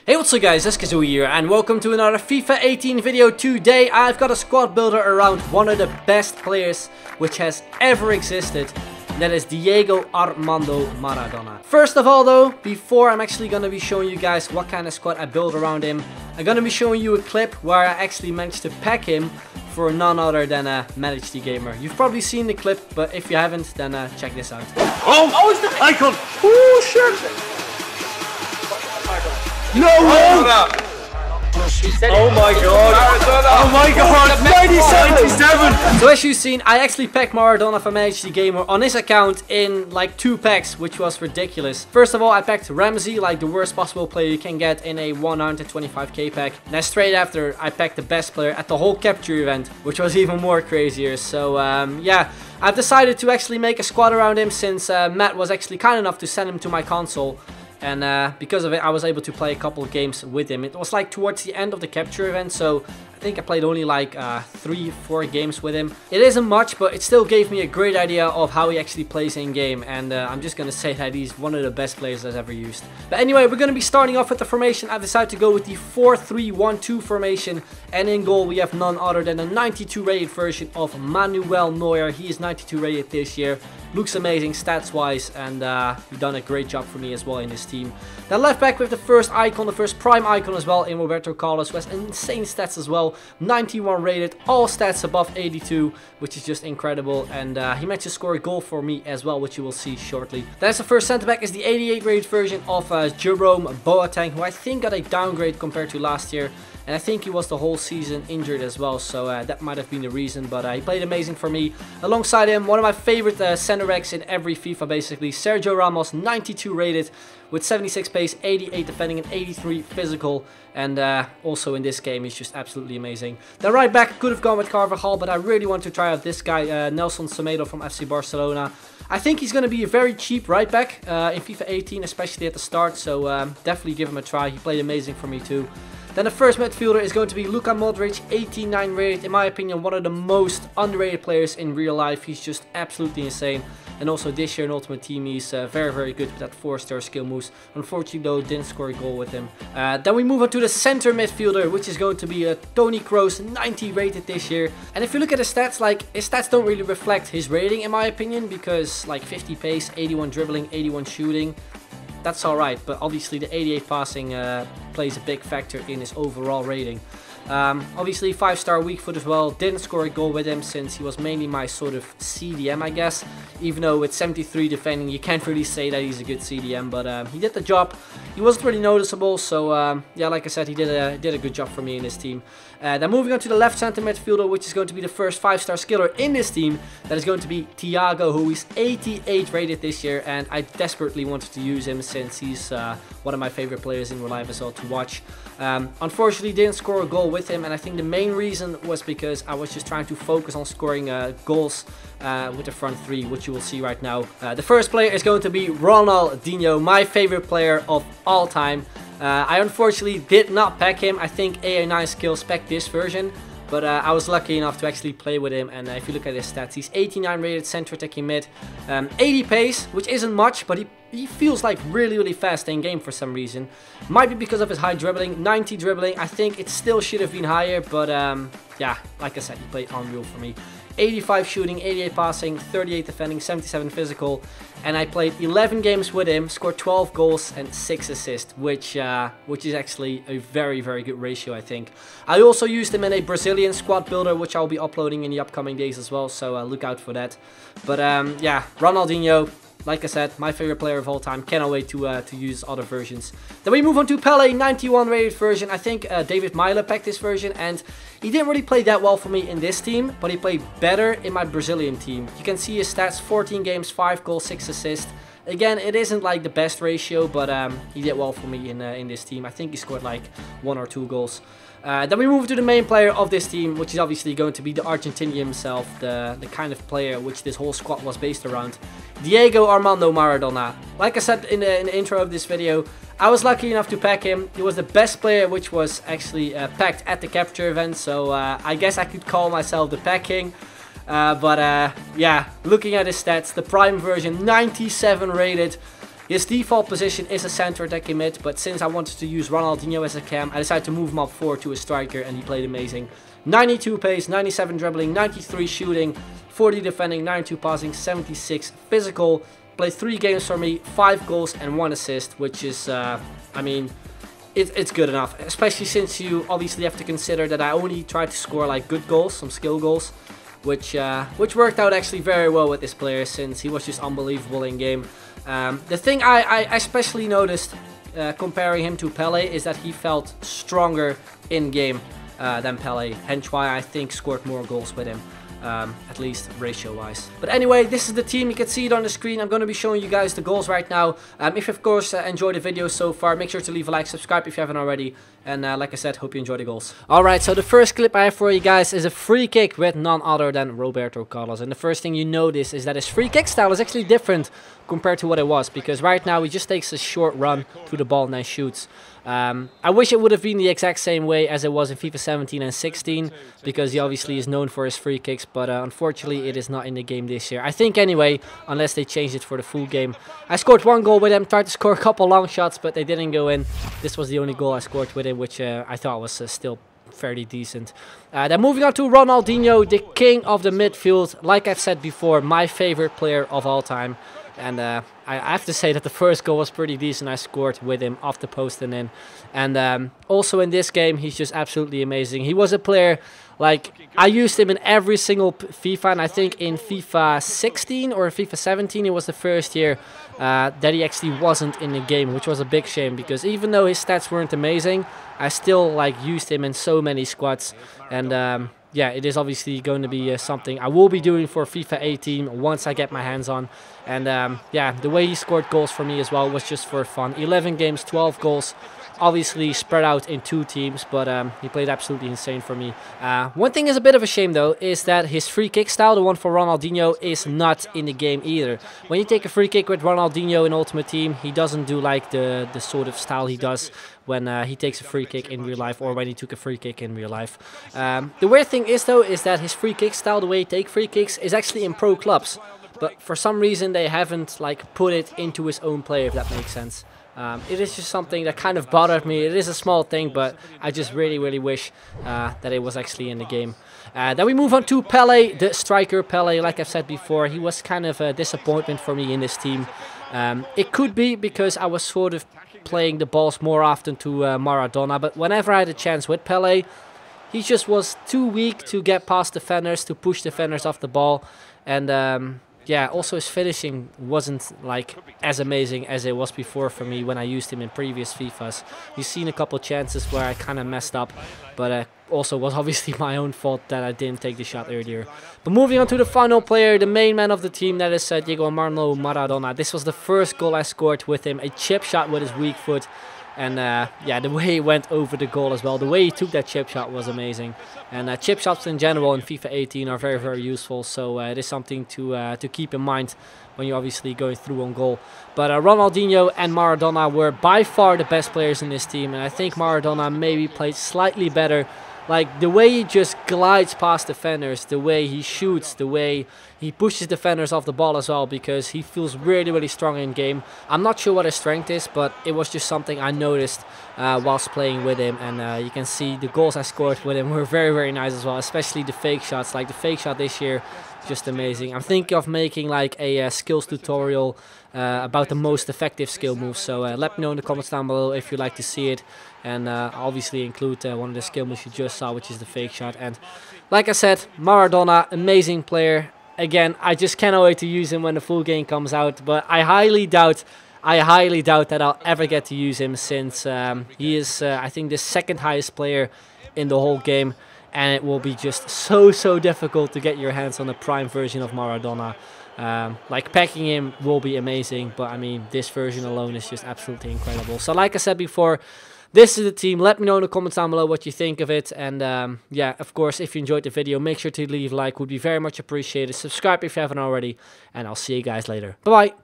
Hey, what's up guys, it's Kazoo here and welcome to another FIFA 18 video. Today I've got a squad builder around one of the best players which has ever existed. That is Diego Armando Maradona. First of all though, before I'm actually going to be showing you guys what kind of squad I built around him, I'm going to be showing you a clip where I actually managed to pack him for none other than a Managed Gamer. You've probably seen the clip, but if you haven't, then check this out. Oh, it's the icon! Oh shit! No way! Oh my god! Oh my god! 97! So as you've seen, I actually packed Maradona for Managed Gamer on his account in like 2 packs, which was ridiculous. First of all, I packed Ramsey, like the worst possible player you can get in a 125k pack. And then straight after, I packed the best player at the whole capture event, which was even more crazier. So yeah, I've decided to actually make a squad around him since Matt was actually kind enough to send him to my console. And because of it, I was able to play a couple of games with him. It was like towards the end of the capture event, so I think I played only like 3-4 games with him. It isn't much, but it still gave me a great idea of how he actually plays in game. And I'm just going to say that he's one of the best players I've ever used. But anyway, we're going to be starting off with the formation. I've decided to go with the 4-3-1-2 formation. And in goal, we have none other than a 92 rated version of Manuel Neuer. He is 92 rated this year. Looks amazing stats wise, and he's done a great job for me as well in this team. Then left back with the first icon, the first prime icon as well, in Roberto Carlos, who has insane stats as well. 91 rated, all stats above 82, which is just incredible. And he managed to score a goal for me as well, which you will see shortly. Then as the first centre back is the 88 rated version of Jerome Boateng, who I think got a downgrade compared to last year. And I think he was the whole season injured as well, so that might have been the reason. But he played amazing for me. Alongside him, one of my favorite center backs in every FIFA basically, Sergio Ramos, 92 rated with 76 pace, 88 defending and 83 physical. And also in this game, he's just absolutely amazing. The right back could have gone with Carvajal, but I really want to try out this guy, Nelson Semedo from FC Barcelona. I think he's going to be a very cheap right back in FIFA 18, especially at the start. So definitely give him a try. He played amazing for me too. Then the first midfielder is going to be Luka Modric, 89 rated. In my opinion, one of the most underrated players in real life. He's just absolutely insane. And also this year in Ultimate Team, he's very, very good with that 4-star skill moves. Unfortunately, though, didn't score a goal with him. Then we move on to the center midfielder, which is going to be Toni Kroos, 90 rated this year. And if you look at his stats, like his stats don't really reflect his rating, in my opinion, because like 50 pace, 81 dribbling, 81 shooting. That's alright, but obviously the 88 passing plays a big factor in his overall rating. Obviously 5-star weak foot as well. Didn't score a goal with him since he was mainly my sort of CDM, I guess. Even though with 73 defending, you can't really say that he's a good CDM, but he did the job. He wasn't really noticeable, so yeah, like I said, he did a good job for me in this team. Then moving on to the left center midfielder, which is going to be the first 5-star skiller in this team. That is going to be Thiago, who is 88 rated this year, and I desperately wanted to use him since he's one of my favorite players in real life as well to watch. Unfortunately, didn't score a goal with him, and I think the main reason was because I was just trying to focus on scoring goals with the front three, which you will see right now. The first player is going to be Ronaldinho, my favorite player of all time. I unfortunately did not pack him. I think AI9 skills packed this version, but I was lucky enough to actually play with him. And if you look at his stats, he's 89 rated, center attacking mid, 80 pace, which isn't much, but he feels like really fast in game for some reason. Might be because of his high dribbling, 90 dribbling. I think it still should have been higher, but yeah, like I said, he played unreal for me. 85 shooting, 88 passing, 38 defending, 77 physical. And I played 11 games with him, scored 12 goals and 6 assists, which is actually a very good ratio, I think. I also used him in a Brazilian squad builder, which I'll be uploading in the upcoming days as well, so look out for that. But yeah, Ronaldinho, like I said, my favorite player of all time. Cannot wait to use other versions. Then we move on to Pele, 91 rated version. I think David Myler packed this version, and he didn't really play that well for me in this team, but he played better in my Brazilian team. You can see his stats, 14 games, 5 goals, 6 assists. Again, it isn't like the best ratio, but he did well for me in this team. I think he scored like 1 or 2 goals. Then we move to the main player of this team, which is obviously going to be the Argentinian himself, the kind of player which this whole squad was based around. Diego Armando Maradona. Like I said in the intro of this video, I was lucky enough to pack him. He was the best player which was actually packed at the capture event, so I guess I could call myself the pack king. But yeah, looking at his stats, the prime version, 97 rated. His default position is a center attacking mid, but since I wanted to use Ronaldinho as a cam, I decided to move him up forward to a striker, and he played amazing. 92 pace, 97 dribbling, 93 shooting, 40 defending, 92 passing, 76 physical. Played 3 games for me, 5 goals and 1 assist, which is, I mean, it's good enough. Especially since you obviously have to consider that I only tried to score like good goals, some skill goals, which worked out actually very well with this player since he was just unbelievable in game. The thing I especially noticed comparing him to Pele is that he felt stronger in game than Pele, hence why I think scored more goals with him. At least ratio wise. But anyway, this is the team. You can see it on the screen. I'm going to be showing you guys the goals right now. If you of course enjoyed the video so far, make sure to leave a like, subscribe if you haven't already, and like I said, hope you enjoy the goals. Alright, so the first clip I have for you guys is a free kick with none other than Roberto Carlos, and the first thing you notice is that his free kick style is actually different compared to what it was, because right now he just takes a short run to the ball and then shoots. I wish it would have been the exact same way as it was in FIFA 17 and 16, because he obviously is known for his free kicks, but unfortunately it is not in the game this year. I think anyway, unless they changed it for the full game. I scored 1 goal with him, tried to score a couple long shots, but they didn't go in. This was the only goal I scored with him, which I thought was still fairly decent. Then moving on to Ronaldinho, the king of the midfield. Like I've said before, my favorite player of all time. And I have to say that the first goal was pretty decent. I scored with him off the post and in. And also in this game, he's just absolutely amazing. He was a player, like, I used him in every single FIFA. And I think in FIFA 16 or FIFA 17, it was the first year that he actually wasn't in the game, which was a big shame. Because even though his stats weren't amazing, I still, like, used him in so many squads. And yeah, it is obviously going to be something I will be doing for FIFA 18 once I get my hands on. And yeah, the way he scored goals for me as well was just for fun. 11 games, 12 goals. Obviously spread out in 2 teams, but he played absolutely insane for me. One thing is a bit of a shame though, is that his free kick style, the one for Ronaldinho, is not in the game either. When you take a free kick with Ronaldinho in Ultimate Team, he doesn't do like the sort of style he does when he takes a free kick in real life, or when he took a free kick in real life. The weird thing is though, is that his free kick style, the way he takes free kicks, is actually in pro clubs. But for some reason they haven't like put it into his own player, if that makes sense. It is just something that kind of bothered me. It is a small thing, but I just really wish that it was actually in the game. Then we move on to Pele, the striker Pele. Like I've said before, he was kind of a disappointment for me in this team. It could be because I was sort of playing the balls more often to Maradona, but whenever I had a chance with Pele, he just was too weak to get past defenders, to push defenders off the ball. And yeah, also his finishing wasn't like as amazing as it was before for me when I used him in previous FIFAs. You've seen a couple chances where I kind of messed up, but also was obviously my own fault that I didn't take the shot earlier. But moving on to the final player, the main man of the team, that is Diego Armando Maradona. This was the first goal I scored with him, a chip shot with his weak foot. And yeah, the way he went over the goal as well, the way he took that chip shot was amazing. And chip shots in general in FIFA 18 are very useful, so it is something to keep in mind when you're obviously going through on goal. But Ronaldinho and Maradona were by far the best players in this team, and I think Maradona maybe played slightly better. Like, the way he just glides past defenders, the way he shoots, the way he pushes defenders off the ball as well, because he feels really strong in game. I'm not sure what his strength is, but it was just something I noticed whilst playing with him. And you can see the goals I scored with him were very nice as well, especially the fake shots. Like, the fake shot this year, just amazing. I'm thinking of making like a skills tutorial about the most effective skill moves, so let me know in the comments down below if you'd like to see it. And obviously include one of the skill moves you just saw, which is the fake shot. And like I said, Maradona, amazing player. Again, I just cannot wait to use him when the full game comes out, but I highly doubt that I'll ever get to use him, since he is I think the second highest player in the whole game, and it will be just so difficult to get your hands on a prime version of Maradona. Like, packing him will be amazing, but I mean, this version alone is just absolutely incredible. So like I said before, this is the team. Let me know in the comments down below what you think of it. And yeah, of course, if you enjoyed the video, make sure to leave a like. Would be very much appreciated. Subscribe if you haven't already. And I'll see you guys later. Bye-bye.